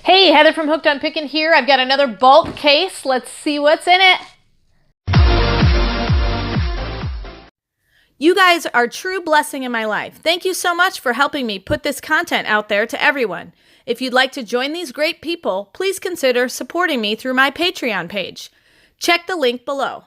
Hey, Heather from Hooked on Pickin here. I've got another bulk case. Let's see what's in it. You guys are a true blessing in my life. Thank you so much for helping me put this content out there to everyone. If you'd like to join these great people, please consider supporting me through my Patreon page. Check the link below.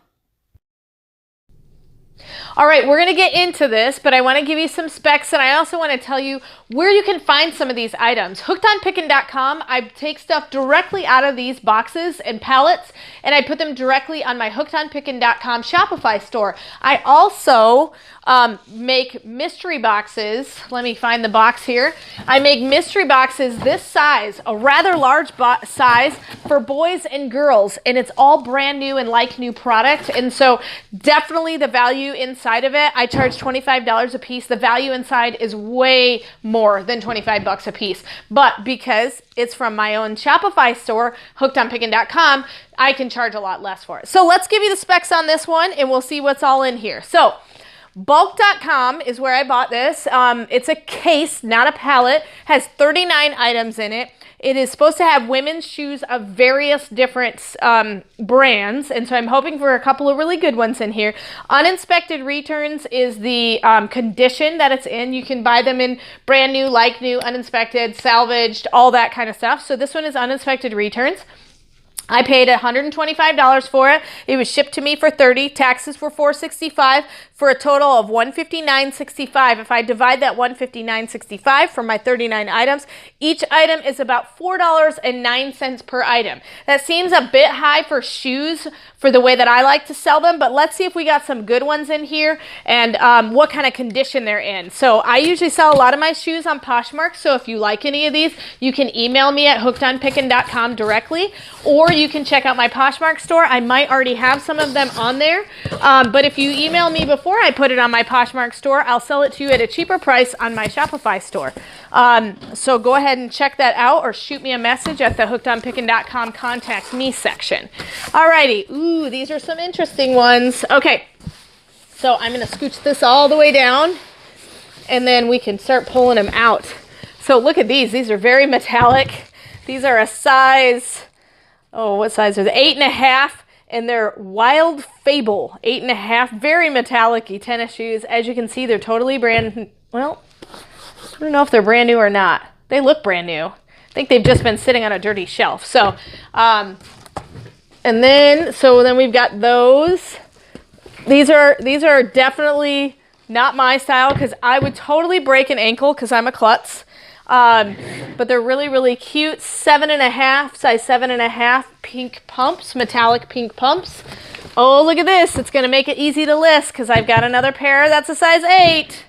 All right, we're going to get into this, but I want to give you some specs, and I also want to tell you where you can find some of these items. HookedOnPickin.com, I take stuff directly out of these boxes and pallets, and I put them directly on my HookedOnPickin.com Shopify store. I also make mystery boxes. Let me find the box here. I make mystery boxes this size, a rather large size for boys and girls, and it's all brand new and like new product, and so definitely the value inside of it, I charge $25 a piece. The value inside is way more than 25 bucks a piece. But because it's from my own Shopify store, hookedonpickin.com, I can charge a lot less for it. So let's give you the specs on this one and we'll see what's all in here. So bulk.com is where I bought this. It's a case, not a pallet. Has 39 items in it. It is supposed to have women's shoes of various different brands, and so I'm hoping for a couple of really good ones in here. Uninspected returns is the condition that it's in. You can buy them in brand new, like new, uninspected, salvaged, all that kind of stuff. So this one is uninspected returns. I paid $125 for it. It was shipped to me for $30. Taxes were $465 for a total of $159.65. If I divide that $159.65 for my 39 items, each item is about $4.09 per item. That seems a bit high for shoes for the way that I like to sell them, but let's see if we got some good ones in here and what kind of condition they're in. So I usually sell a lot of my shoes on Poshmark, so if you like any of these, you can email me at hookedonpickin.com directly, or you can check out my Poshmark store. I might already have some of them on there, but if you email me before I put it on my Poshmark store, I'll sell it to you at a cheaper price on my Shopify store. So go ahead and check that out or shoot me a message at the hookedonpickin.com contact me section. Alrighty, ooh, these are some interesting ones. Okay, so I'm gonna scooch this all the way down and then we can start pulling them out. So look at these are very metallic. These are a size, oh, what size are they? 8.5, and they're Wild Fable 8.5, very metallic-y tennis shoes. As you can see, they're totally brand, well, I don't know if they're brand new or not. They look brand new. I think they've just been sitting on a dirty shelf. So, and then we've got those. These are definitely not my style because I would totally break an ankle because I'm a klutz. But they're really, really cute. 7.5, size 7.5 pink pumps, metallic pink pumps. Oh, look at this. It's going to make it easy to list because I've got another pair that's a size 8.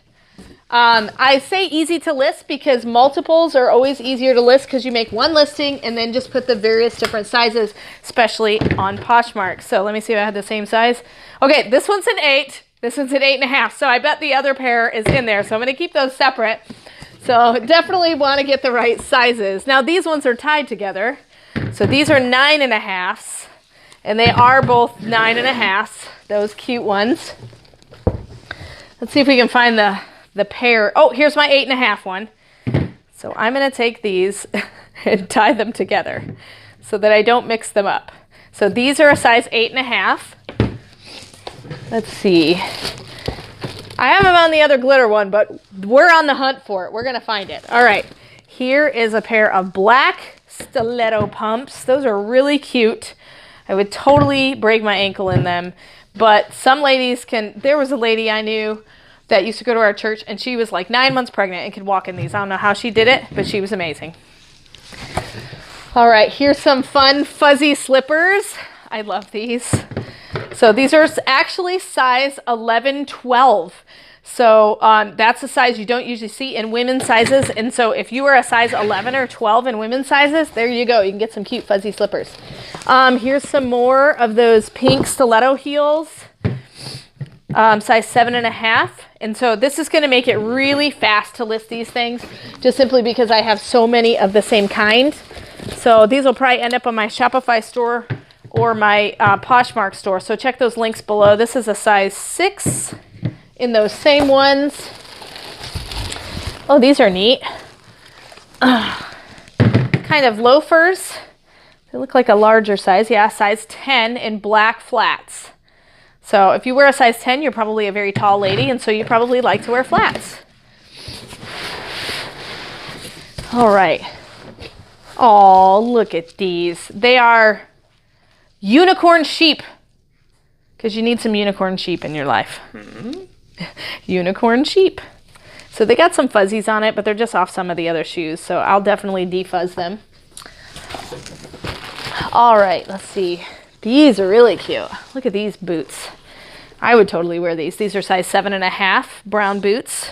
I say easy to list because multiples are always easier to list because you make one listing and then just put the various different sizes, especially on Poshmark. So let me see if I had the same size. Okay, this one's an 8. This one's an 8.5. So I bet the other pair is in there. So I'm going to keep those separate. So definitely want to get the right sizes. Now these ones are tied together. So these are 9.5s, and they are both 9.5s, those cute ones. Let's see if we can find the pair. Oh, here's my 8.5 one. So I'm going to take these and tie them together so that I don't mix them up. So these are a size 8.5. Let's see. I have them on the other glitter one, but we're on the hunt for it. We're going to find it. All right. Here is a pair of black stiletto pumps. Those are really cute. I would totally break my ankle in them, but some ladies can. There was a lady I knew that used to go to our church, and she was like 9 months pregnant and could walk in these. I don't know how she did it, but she was amazing. All right. Here's some fun fuzzy slippers. I love these. So these are actually size 11, 12. So that's a size you don't usually see in women's sizes. And so if you are a size 11 or 12 in women's sizes, there you go. You can get some cute fuzzy slippers. Here's some more of those pink stiletto heels, size 7.5. And so this is going to make it really fast to list these things just simply because I have so many of the same kind. So these will probably end up on my Shopify store or my Poshmark store. So check those links below. This is a size 6 in those same ones. Oh, these are neat. kind of loafers. They look like a larger size. Yeah, size 10 in black flats. So if you wear a size 10, you're probably a very tall lady, and so you probably like to wear flats. All right. Oh, look at these. They are unicorn sheep, because you need some unicorn sheep in your life. Unicorn sheep. So they got some fuzzies on it, but they're just off some of the other shoes, so I'll definitely defuzz them. All right, let's see. These are really cute. Look at these boots. I would totally wear these. These are size 7.5 brown boots.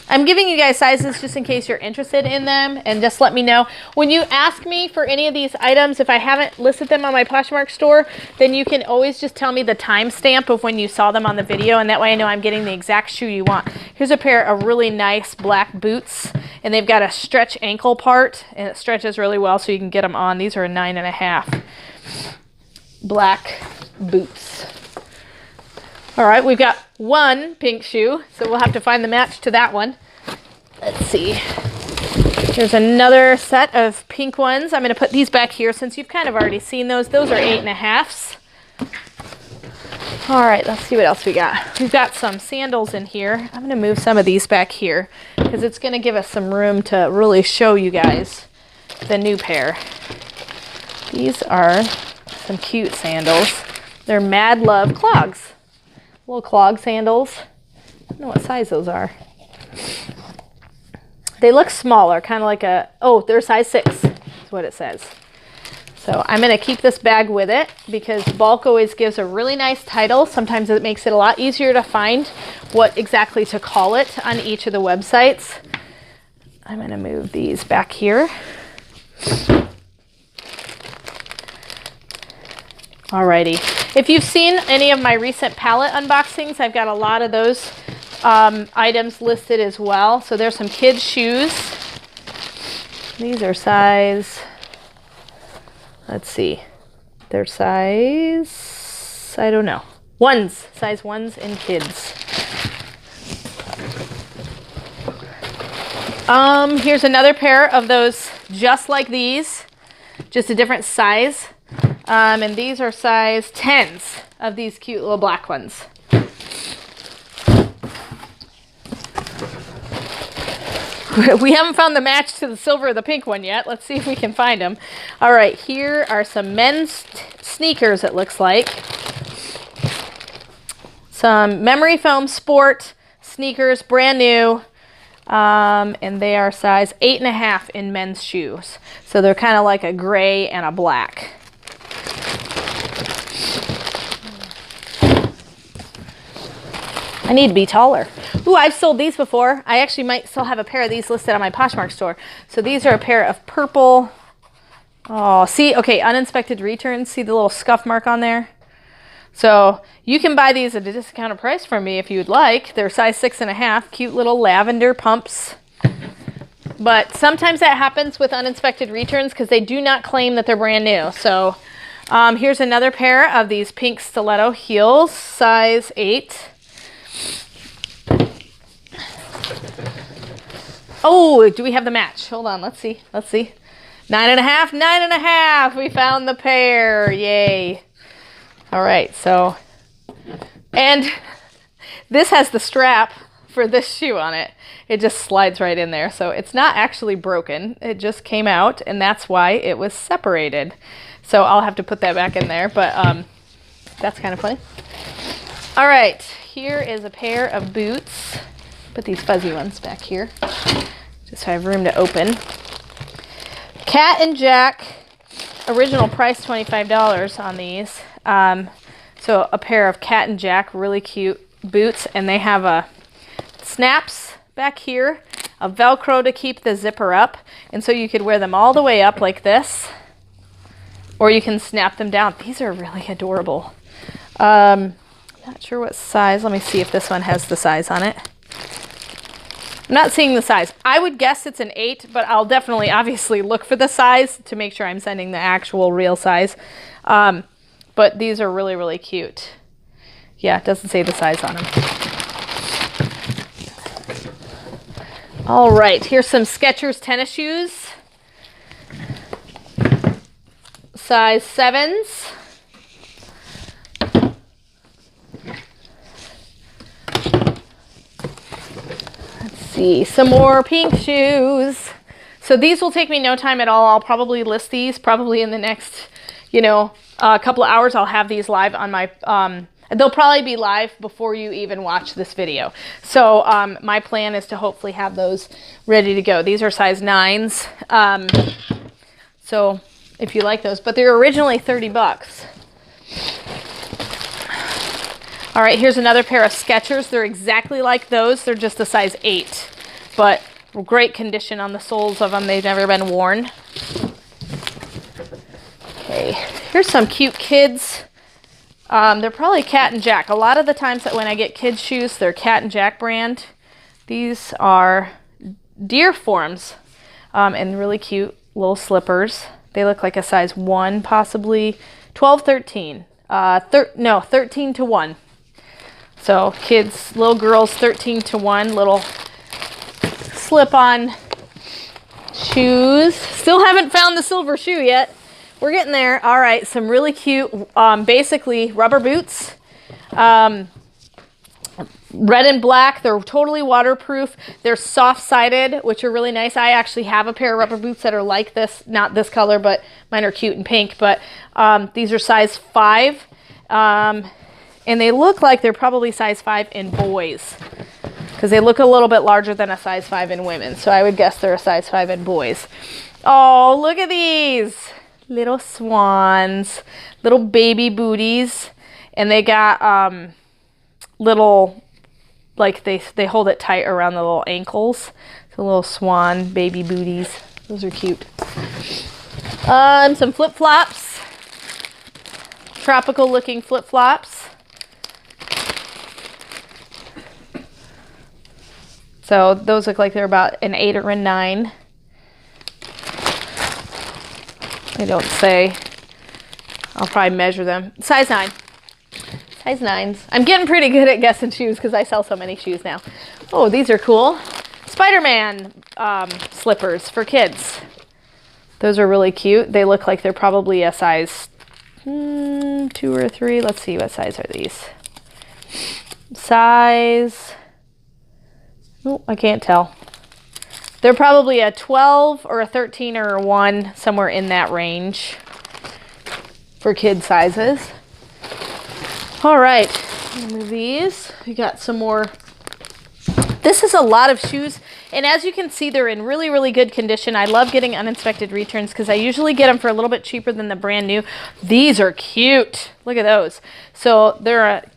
I'm giving you guys sizes just in case you're interested in them, and just let me know. When you ask me for any of these items, if I haven't listed them on my Poshmark store, then you can always just tell me the timestamp of when you saw them on the video, and that way I know I'm getting the exact shoe you want. Here's a pair of really nice black boots, and they've got a stretch ankle part, and it stretches really well so you can get them on. These are a 9.5 black boots. All right, we've got one pink shoe, so we'll have to find the match to that one. Let's see. Here's another set of pink ones. I'm going to put these back here since you've kind of already seen those. Those are 8.5s. All right, let's see what else we got. We've got some sandals in here. I'm going to move some of these back here because it's going to give us some room to really show you guys the new pair. These are some cute sandals. They're Mad Love clogs. Little clog sandals. I don't know what size those are. They look smaller, kind of like a, oh, they're size 6 is what it says. So I'm going to keep this bag with it because bulk always gives a really nice title. Sometimes it makes it a lot easier to find what exactly to call it on each of the websites. I'm going to move these back here. Alrighty. If you've seen any of my recent palette unboxings, I've got a lot of those items listed as well. So there's some kids' shoes. These are size, let's see, they're size, I don't know, ones, size 1s in kids. Here's another pair of those just like these, just a different size. And these are size 10s of these cute little black ones. We haven't found the match to the silver or the pink one yet. Let's see if we can find them. All right, here are some men's sneakers, it looks like. Some memory foam sport sneakers, brand new. And they are size 8.5 in men's shoes. So they're kind of like a gray and a black. I need to be taller. Ooh, I've sold these before. I actually might still have a pair of these listed on my Poshmark store. So these are a pair of purple. Oh, see, okay, uninspected returns. See the little scuff mark on there? So you can buy these at a discounted price from me if you'd like. They're size 6.5, cute little lavender pumps. But sometimes that happens with uninspected returns because they do not claim that they're brand new. So here's another pair of these pink stiletto heels, size 8. Oh, do we have the match? Hold on, let's see. Let's see. 9.5, 9.5. We found the pair. Yay. All right, so, and this has the strap for this shoe on it. It just slides right in there. So it's not actually broken. It just came out, and that's why it was separated. So I'll have to put that back in there, but that's kind of funny. All right, here is a pair of boots. Put these fuzzy ones back here, just so I have room to open. Cat and Jack, original price $25 on these. So a pair of Cat and Jack, really cute boots, and they have a snaps back here, a Velcro to keep the zipper up, and so you could wear them all the way up like this, or you can snap them down. These are really adorable. Not sure what size. Let me see if this one has the size on it. I'm not seeing the size. I would guess it's an 8, but I'll definitely obviously look for the size to make sure I'm sending the actual real size. But these are really, really cute. Yeah, it doesn't say the size on them. All right, here's some Skechers tennis shoes. size 7s. Let's see, some more pink shoes. So these will take me no time at all. I'll probably list these probably in the next, a couple of hours. I'll have these live on my, they'll probably be live before you even watch this video. So my plan is to hopefully have those ready to go. These are size 9s. So if you like those, but they're originally 30 bucks. All right, here's another pair of Skechers. They're exactly like those. They're just a size 8, but great condition on the soles of them. They've never been worn. Okay, here's some cute kids. They're probably Cat and Jack. A lot of the times that when I get kids shoes, they're Cat and Jack brand. These are deer forms and really cute little slippers. They look like a size 1, possibly 12, 13. 13 to 1. So kids, little girls, 13 to 1, little slip-on shoes. Still haven't found the silver shoe yet. We're getting there. All right, some really cute, basically rubber boots. Red and black. They're totally waterproof. They're soft-sided, which are really nice. I actually have a pair of rubber boots that are like this. Not this color, but mine are cute and pink. But these are size 5. And they look like they're probably size 5 in boys, because they look a little bit larger than a size 5 in women. So I would guess they're a size 5 in boys. Oh, look at these little swans, little baby booties. And they got little, like they hold it tight around the little ankles. So little swan baby booties. Those are cute. Some flip-flops. Tropical looking flip-flops. So those look like they're about an 8 or a 9. They don't say. I'll probably measure them. Size 9. Size 9s. I'm getting pretty good at guessing shoes because I sell so many shoes now. Oh, these are cool. Spider-Man slippers for kids. Those are really cute. They look like they're probably a size 2 or 3. Let's see, what size are these? Size... Oh, I can't tell. They're probably a 12 or a 13 or a 1, somewhere in that range for kid sizes. All right, move these. We got some more. This is a lot of shoes, and as you can see, they're in really, really good condition. I love getting uninspected returns because I usually get them for a little bit cheaper than the brand new. These are cute. Look at those. So they're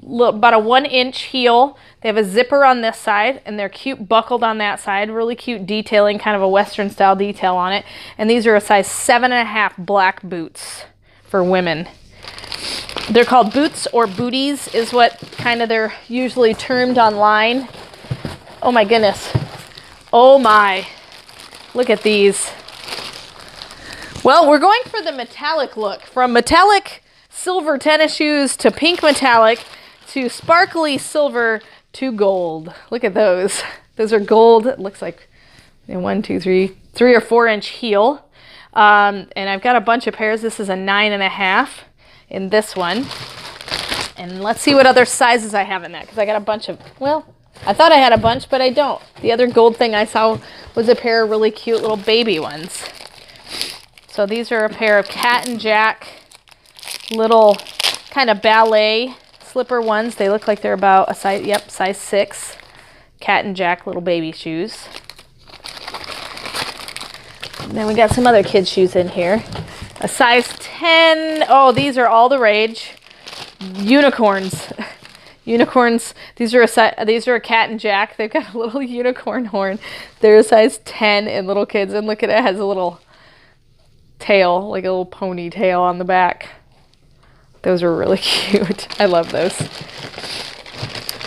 about a 1-inch heel. They have a zipper on this side, and they're cute buckled on that side. Really cute detailing, kind of a Western style detail on it. And these are a size 7.5 black boots for women. They're called boots or booties is what kind of they're usually termed online. Oh my goodness. Oh my. Look at these. Well, we're going for the metallic look. From metallic silver tennis shoes to pink metallic to sparkly silver to gold. Look at those. Those are gold. It looks like 3 or 4-inch heel. And I've got a bunch of pairs. This is a 9.5 in this one. And let's see what other sizes I have in that, because I got a bunch of, well, I thought I had a bunch, but I don't. The other gold thing I saw was a pair of really cute little baby ones. So these are a pair of Cat and Jack little kind of ballet slipper ones. They look like they're about a size, size 6. Cat and Jack little baby shoes. And then we got some other kids' shoes in here. A size 10. Oh, these are all the rage. Unicorns. Unicorns. These are a Cat and Jack. They've got a little unicorn horn. They're a size 10 in little kids. And look at it, it has a little tail, like a little ponytail on the back. Those are really cute. I love those.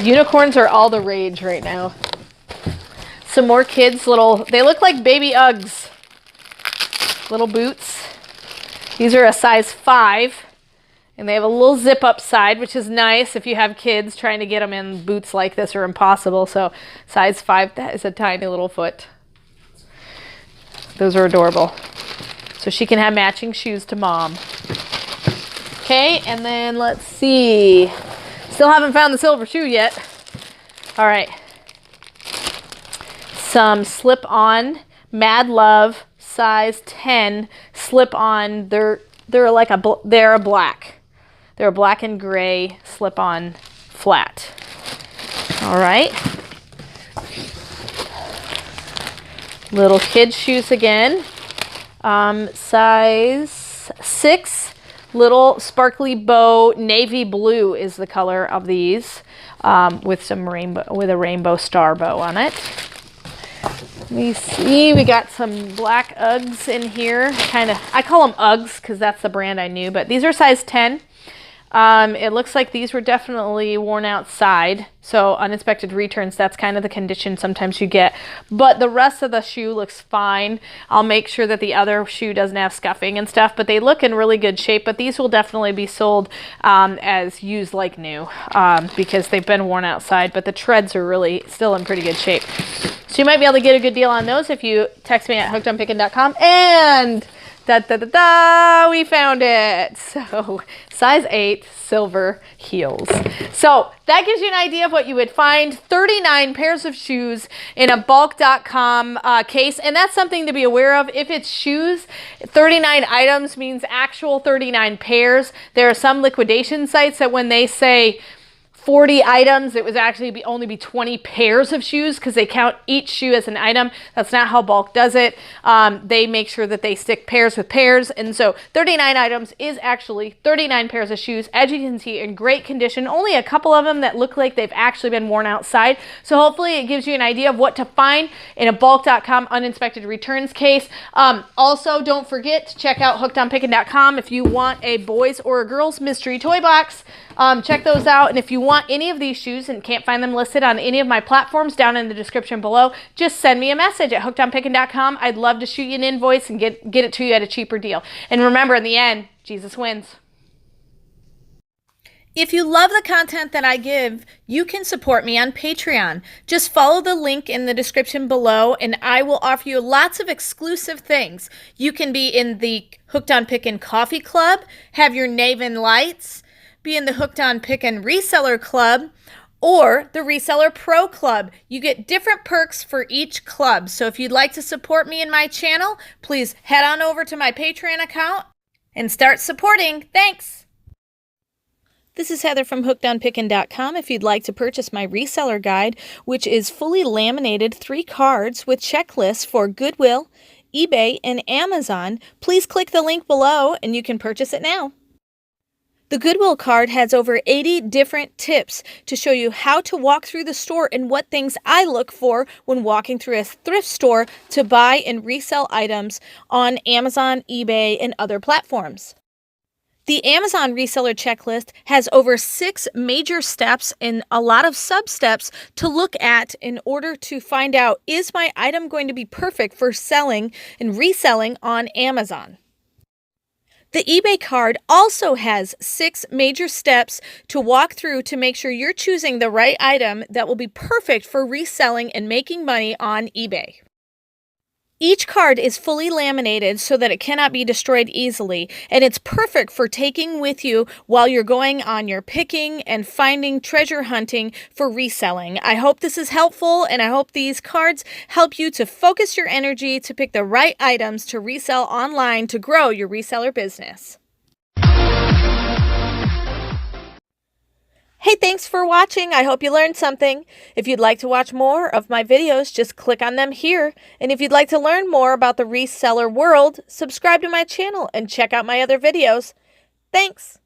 Unicorns are all the rage right now. Some more kids' little, they look like baby Uggs. Little boots. These are a size 5. And they have a little zip up side, which is nice if you have kids. Trying to get them in boots like this are impossible. So size 5, that is a tiny little foot. Those are adorable. so she can have matching shoes to mom. Okay, and then let's see. Still haven't found the silver shoe yet. All right. Some slip-on Mad Love size 10 slip-on. They're a black. They're a black and gray slip-on flat. All right. Little kid shoes again. Size 6. Little sparkly bow. Navy blue is the color of these, with a rainbow star bow on it. Let me see, we got some black Uggs in here. I call them Uggs because that's the brand I knew, but these are size 10. It looks like these were definitely worn outside. So uninspected returns, that's kind of the condition sometimes you get. But the rest of the shoe looks fine. I'll make sure that the other shoe doesn't have scuffing and stuff, but they look in really good shape. But these will definitely be sold as used like new because they've been worn outside, but the treads are really still in pretty good shape. So you might be able to get a good deal on those if you text me at hookedonpickin.com. And we found it. So size 8 silver heels. So that gives you an idea of what you would find. 39 pairs of shoes in a bulk.com case. And that's something to be aware of. If it's shoes, 39 items means actual 39 pairs. There are some liquidation sites that when they say 40 items, it was actually only be 20 pairs of shoes because they count each shoe as an item. That's not how bulk does it. They make sure that they stick pairs with pairs. And so 39 items is actually 39 pairs of shoes, as you can see, in great condition. Only a couple of them that look like they've actually been worn outside. So hopefully it gives you an idea of what to find in a bulk.com uninspected returns case. Also, don't forget to check out hookedonpickin.com if you want a boys or a girls mystery toy box. Check those out. And if you want any of these shoes and can't find them listed on any of my platforms, down in the description below, just send me a message at hookedonpickin.com. I'd love to shoot you an invoice and get it to you at a cheaper deal. And remember, in the end, Jesus wins. If you love the content that I give, you can support me on Patreon. Just follow the link in the description below and I will offer you lots of exclusive things. You can be in the Hooked on Pickin' Coffee Club, have your Naven Lights, be in the Hooked on Pickin' Reseller Club, or the Reseller Pro Club. You get different perks for each club. So if you'd like to support me in my channel, please head on over to my Patreon account and start supporting. Thanks! This is Heather from hookedonpickin.com. If you'd like to purchase my reseller guide, which is fully laminated 3 cards with checklists for Goodwill, eBay, and Amazon, please click the link below and you can purchase it now. The Goodwill card has over 80 different tips to show you how to walk through the store and what things I look for when walking through a thrift store to buy and resell items on Amazon, eBay, and other platforms. The Amazon reseller checklist has over 6 major steps and a lot of sub-steps to look at in order to find out, is my item going to be perfect for selling and reselling on Amazon? The eBay card also has 6 major steps to walk through to make sure you're choosing the right item that will be perfect for reselling and making money on eBay. Each card is fully laminated so that it cannot be destroyed easily, and it's perfect for taking with you while you're going on your picking and finding treasure hunting for reselling. I hope this is helpful, and I hope these cards help you to focus your energy to pick the right items to resell online to grow your reseller business. Hey, thanks for watching. I hope you learned something. If you'd like to watch more of my videos, just click on them here. And if you'd like to learn more about the reseller world, subscribe to my channel and check out my other videos. Thanks.